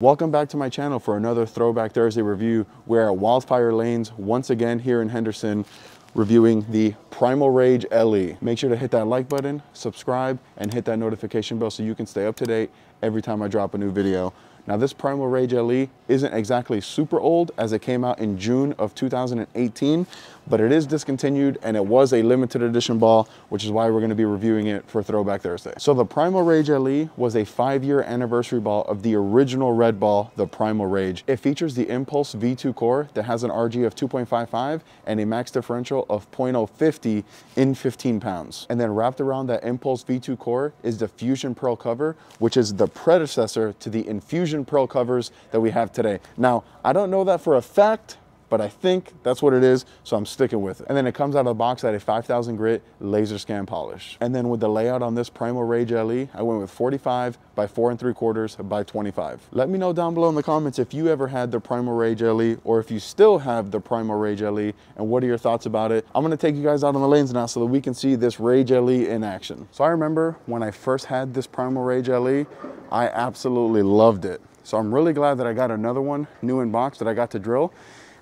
Welcome back to my channel for another Throwback Thursday review. We're at Wildfire Lanes once again here in Henderson, reviewing the Primal Rage LE. Make sure to hit that like button, subscribe, and hit that notification bell so you can stay up to date every time I drop a new video. Now this Primal Rage LE isn't exactly super old as it came out in June of 2018, but it is discontinued and it was a limited edition ball, which is why we're going to be reviewing it for Throwback Thursday. So the Primal Rage LE was a 5-year anniversary ball of the original red ball, the Primal Rage. It features the Impulse V2 core that has an RG of 2.55 and a max differential of 0.050 in 15 pounds. And then wrapped around that Impulse V2 core is the Fusion Pearl cover, which is the predecessor to the Infusion Pearl covers that we have today. Now, I don't know that for a fact, but I think that's what it is, so I'm sticking with it. And then it comes out of the box at a 5000 grit laser scan polish. And then with the layout on this Primal Rage LE, I went with 45 by 4 3/4 by 25. Let me know down below in the comments if you ever had the Primal Rage LE or if you still have the Primal Rage LE and what are your thoughts about it. I'm gonna take you guys out on the lanes now so that we can see this Rage LE in action. So I remember when I first had this Primal Rage LE, I absolutely loved it. So I'm really glad that I got another one new in box that I got to drill.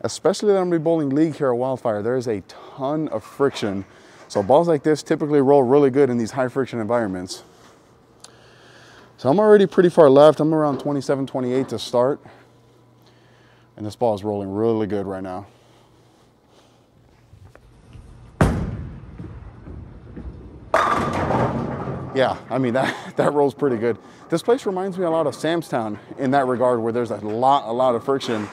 Especially that I'm gonna be bowling league here at Wildfire. There is a ton of friction. So balls like this typically roll really good in these high friction environments. So I'm already pretty far left. I'm around 27, 28 to start. And this ball is rolling really good right now. Yeah, I mean, that rolls pretty good. This place reminds me a lot of Samstown in that regard, where there's a lot of friction.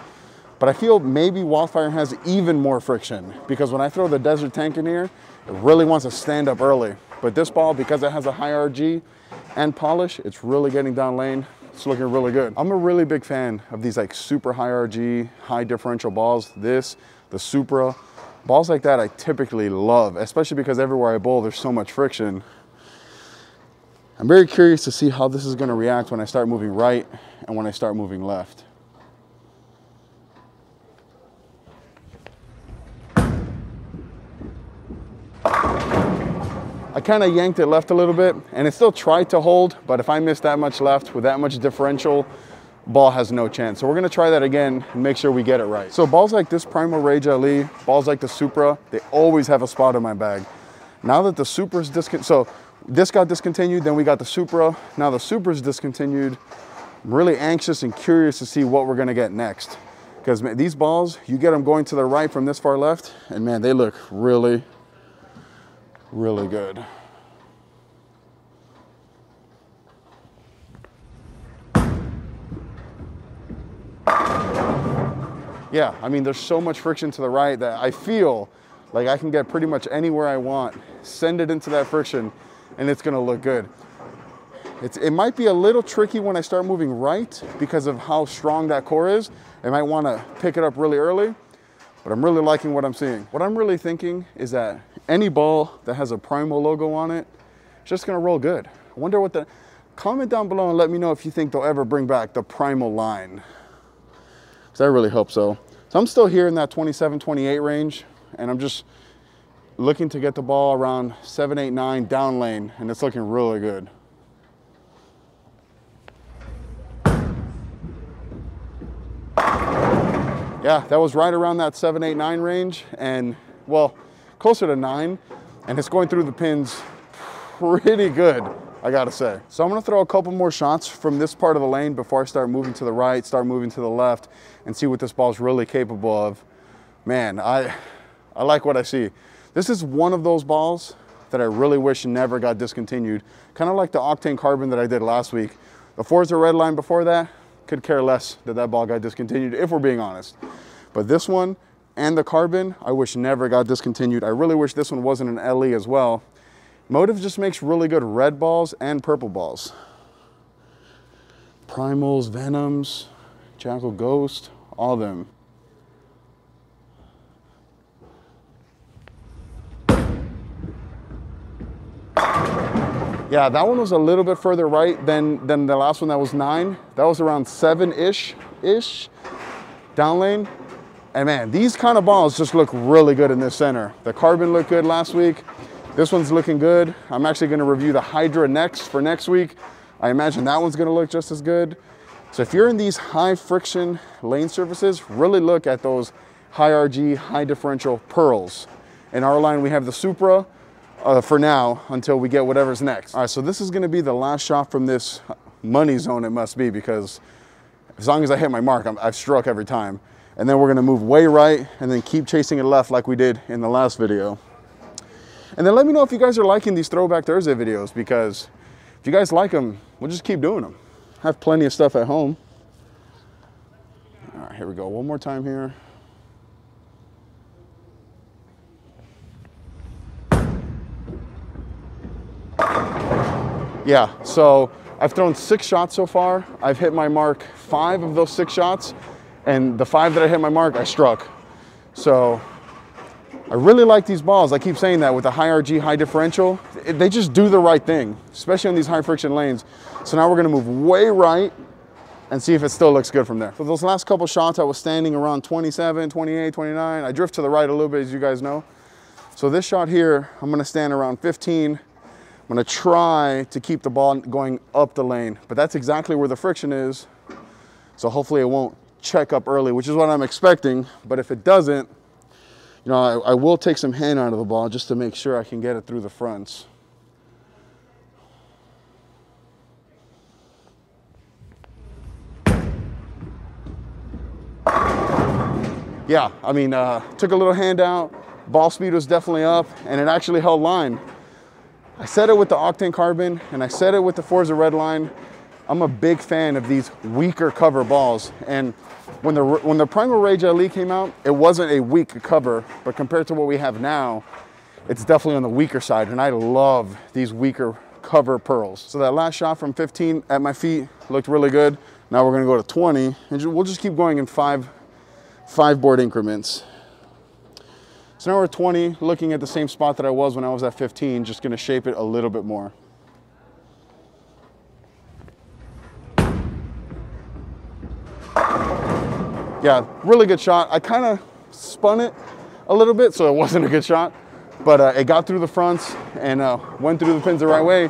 But I feel maybe Wildfire has even more friction because when I throw the Desert Tank in here, it really wants to stand up early. But this ball, because it has a high RG and polish, it's really getting down lane. It's looking really good. I'm a really big fan of these like super high RG, high differential balls. This, the Supra, balls like that I typically love, especially because everywhere I bowl, there's so much friction. I'm very curious to see how this is gonna react when I start moving right and when I start moving left. I kind of yanked it left a little bit and it still tried to hold, but if I miss that much left with that much differential, ball has no chance. So we're gonna try that again and make sure we get it right. So balls like this Primal Rage LE, balls like the Supra, they always have a spot in my bag. Now that the Supra's so this got discontinued, then we got the Supra. Now the Supra's discontinued. I'm really anxious and curious to see what we're gonna get next. Because these balls, you get them going to the right from this far left, and man, they look really good. Yeah, I mean, there's so much friction to the right that I feel like I can get pretty much anywhere I want, send it into that friction, and it's gonna look good. It might be a little tricky when I start moving right because of how strong that core is. I might wanna pick it up really early, but I'm really liking what I'm seeing. What I'm really thinking is that any ball that has a Primal logo on it, it's just gonna roll good. I wonder what comment down below and let me know if you think they'll ever bring back the Primal line. Because I really hope so. So I'm still here in that 27, 28 range, and I'm just looking to get the ball around 7, 8, 9 down lane, and it's looking really good. Yeah, that was right around that 7, 8, 9 range, and well, closer to 9, and it's going through the pins pretty good, I gotta say. So I'm gonna throw a couple more shots from this part of the lane before I start moving to the right, start moving to the left, and see what this ball's really capable of. Man, I like what I see. This is one of those balls that I really wish never got discontinued. Kind of like the Octane Carbon that I did last week. The Forza Red line before that, could care less that that ball got discontinued, if we're being honest. But this one and the Carbon, I wish never got discontinued. I really wish this one wasn't an LE as well. Motiv just makes really good red balls and purple balls. Primals, Venoms, Jackal Ghost, all of them. Yeah, that one was a little bit further right than the last one that was 9. That was around 7-ish down lane. And man, these kind of balls just look really good in this center. The Carbon looked good last week. This one's looking good. I'm actually gonna review the Hydra next for next week. I imagine that one's gonna look just as good. So if you're in these high friction lane surfaces, really look at those high RG, high differential pearls. In our line, we have the Supra for now until we get whatever's next. All right, so this is gonna be the last shot from this money zone, it must be, because as long as I hit my mark, I've struck every time. And then we're gonna move way right and then keep chasing it left like we did in the last video. And then let me know if you guys are liking these Throwback Thursday videos, because if you guys like them, we'll just keep doing them. I have plenty of stuff at home. All right, here we go. One more time here. Yeah, so I've thrown 6 shots so far. I've hit my mark 5 of those 6 shots, and the 5 that I hit my mark, I struck. So I really like these balls. I keep saying that with the high RG, high differential. They just do the right thing, especially on these high friction lanes. So now we're gonna move way right and see if it still looks good from there. So those last couple shots, I was standing around 27, 28, 29. I drift to the right a little bit, as you guys know. So this shot here, I'm gonna stand around 15. I'm gonna try to keep the ball going up the lane, but that's exactly where the friction is. So hopefully it won't check up early, which is what I'm expecting. But if it doesn't, you know, I will take some hand out of the ball just to make sure I can get it through the fronts. Yeah, I mean, took a little hand out, ball speed was definitely up, and it actually held line. I said it with the Octane Carbon, and I said it with the Forza Redline. I'm a big fan of these weaker cover balls, and when the Primal Rage LE came out, it wasn't a weak cover, but compared to what we have now, it's definitely on the weaker side, and I love these weaker cover pearls. So that last shot from 15 at my feet looked really good. Now we're gonna go to 20, and we'll just keep going in five board increments. So now we're at 20, looking at the same spot that I was when I was at 15, just gonna shape it a little bit more. Yeah, really good shot. I kind of spun it a little bit, so it wasn't a good shot, but it got through the fronts and went through the pins the right way.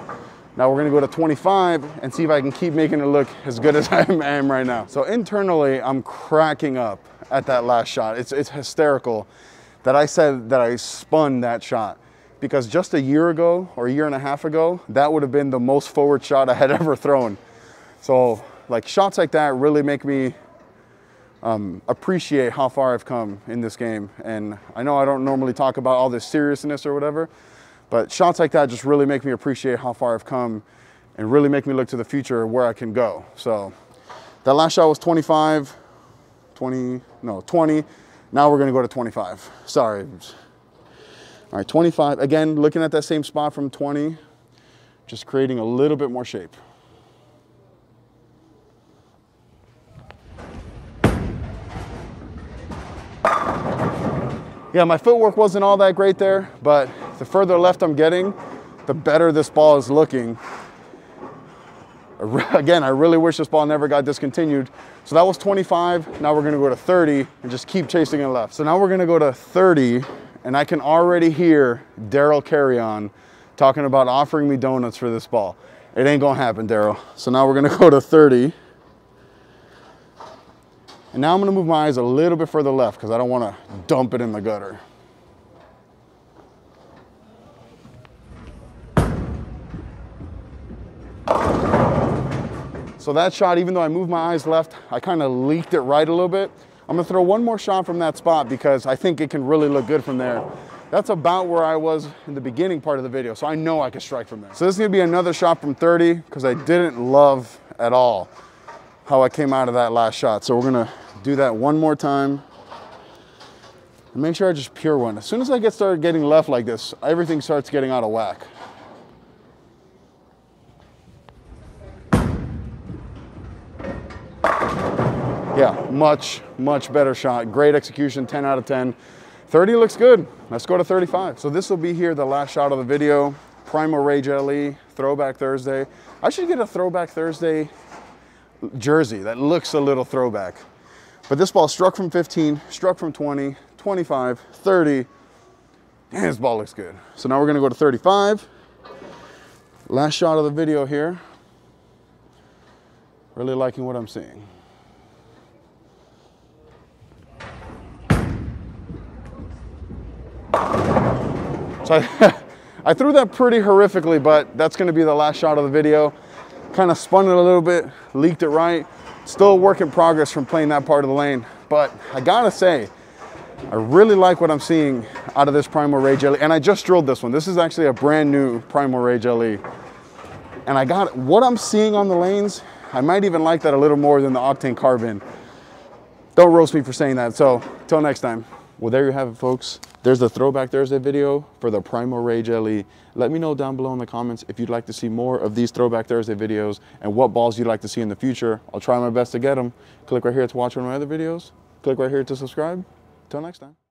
Now we're gonna go to 25 and see if I can keep making it look as good as I am right now. So internally, I'm cracking up at that last shot. It's hysterical that I said that I spun that shot, because just a year ago or a year and a half ago, that would have been the most forward shot I had ever thrown. So like shots like that really make me appreciate how far I've come in this game. And I know I don't normally talk about all this seriousness or whatever, but shots like that just really make me appreciate how far I've come and really make me look to the future where I can go. So that last shot was 25, 20. Now we're gonna go to 25. Sorry. All right, 25. Again, looking at that same spot from 20, just creating a little bit more shape. Yeah, my footwork wasn't all that great there, but the further left I'm getting, the better this ball is looking. Again, I really wish this ball never got discontinued. So that was 25. Now we're gonna go to 30 and just keep chasing it left. So now we're gonna go to 30, and I can already hear Daryl Carry-On talking about offering me donuts for this ball. It ain't gonna happen, Daryl. So now we're gonna go to 30. And now I'm gonna move my eyes a little bit further left because I don't wanna dump it in the gutter. So that shot, even though I moved my eyes left, I kind of leaked it right a little bit. I'm gonna throw one more shot from that spot because I think it can really look good from there. That's about where I was in the beginning part of the video, so I know I can strike from there. So this is gonna be another shot from 30 because I didn't love at all how I came out of that last shot. So we're gonna do that one more time. And make sure I just pure one. As soon as I start getting left like this, everything starts getting out of whack. Yeah, much better shot. Great execution, 10 out of 10. 30 looks good. Let's go to 35. So this will be here the last shot of the video. Primal Rage LE, Throwback Thursday. I should get a Throwback Thursday jersey that looks a little throwback. But this ball struck from 15, struck from 20, 25, 30. Man, this ball looks good. So now we're gonna go to 35. Last shot of the video here. Really liking what I'm seeing. So I threw that pretty horrifically, but that's gonna be the last shot of the video. Kind of spun it a little bit, leaked it right. Still a work in progress from playing that part of the lane. But I gotta say, I really like what I'm seeing out of this Primal Rage LE. And I just drilled this one. This is actually a brand new Primal Rage LE. And I got what I'm seeing on the lanes, I might even like that a little more than the Octane Carbon. Don't roast me for saying that. So till next time. Well, there you have it, folks. There's the Throwback Thursday video for the Primal Rage LE. Let me know down below in the comments if you'd like to see more of these Throwback Thursday videos and what balls you'd like to see in the future. I'll try my best to get them. Click right here to watch one of my other videos. Click right here to subscribe. Till next time.